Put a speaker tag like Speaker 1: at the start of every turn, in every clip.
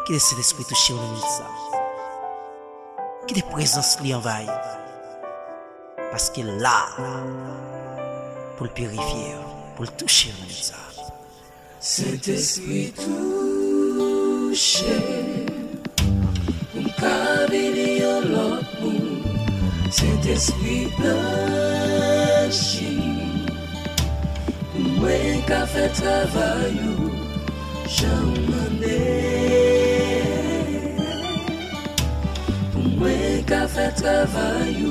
Speaker 1: Qui est cet esprit touché au milieu de ça? Qui est présence qui envahit? Parce qu'il est là pour le purifier, pour le toucher au milieu de ça.
Speaker 2: Cet esprit touché, venir l'autre monde. Cet esprit blanchi, moi qu'a fait travail, j'en moi qu'a fait travail,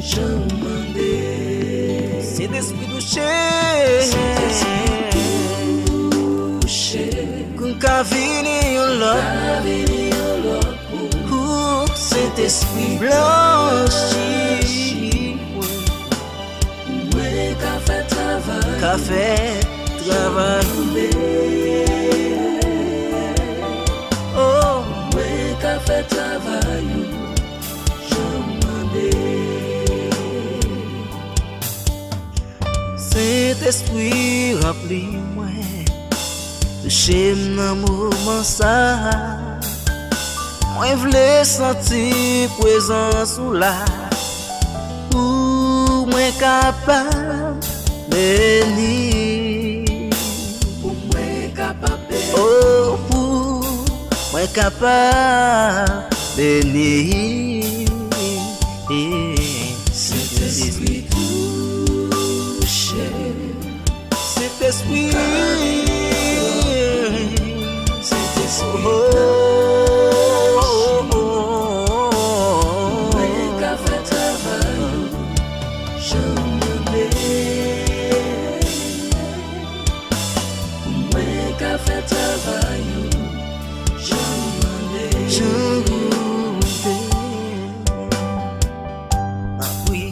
Speaker 2: j'en
Speaker 1: Cet esprit touché, qu'on qu'a venir l'autre. Cet esprit blanchi,
Speaker 2: moi qu'a fait travail,
Speaker 1: oh,
Speaker 2: moi qu'a fait travail, j'en
Speaker 1: cet esprit remplis-moi, touché dans moment ça. Moi v'lais sentir présence ou là, pour moi capable bénir, oh pour moi capable bénir.
Speaker 2: Cet esprit touché,
Speaker 1: cet esprit,
Speaker 2: cet esprit.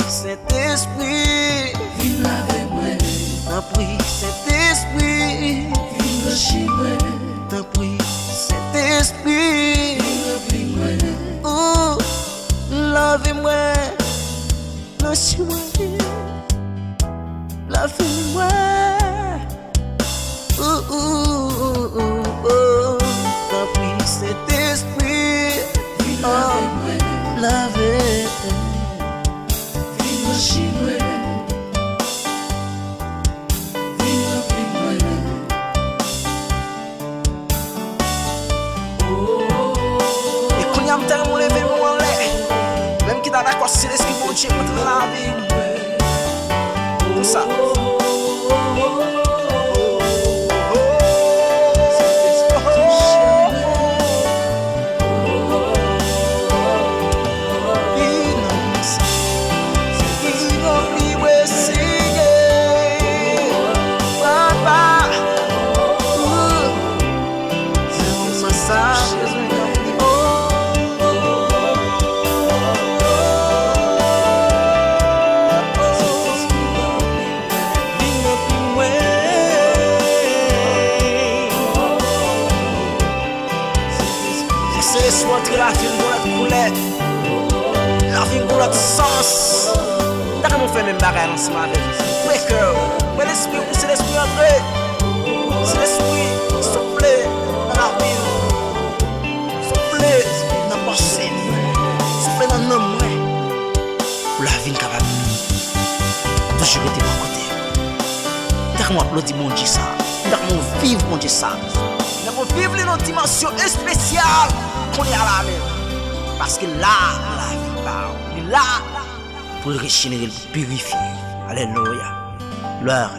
Speaker 1: Cet esprit,
Speaker 2: viens avec moi.
Speaker 1: t'en prie, cet esprit,
Speaker 2: Viens chez moi.
Speaker 1: t'en prie, cet esprit,
Speaker 2: Viens moi.
Speaker 1: oh, lavez-moi, lâchez-moi, lavez-moi, oh, oh, oh, oh, oh, t'en prie, cet esprit,
Speaker 2: Viens
Speaker 1: oh,
Speaker 2: avec moi.
Speaker 1: lavez.
Speaker 2: Viens chez moi. Viens avec moi.
Speaker 1: Et quand il y a un temps où on lève mon lait, même qui t'a d'accord, c'est l'esprit bon Dieu contre la vie. Tout ça. Laisse montrer la vie pour notre couleur, la vie pour notre sens. T'as qu'on fait même bagarre ensemble avec mes cœurs. Mais l'esprit, c'est l'esprit entré. C'est l'esprit, soufflé dans la vie. Soufflé dans la pensée. Soufflé dans nos mains. Pour la vie capable. Toujours été à côté. T'as qu'on applaudit mon Dieu ça. T'as qu'on vive mon Dieu ça. T'as qu'on vive dans une dimension spéciale. On est à la même. Parce que là, la vie parle. Il est là pour le régénérer, le purifier. Alléluia. Gloire.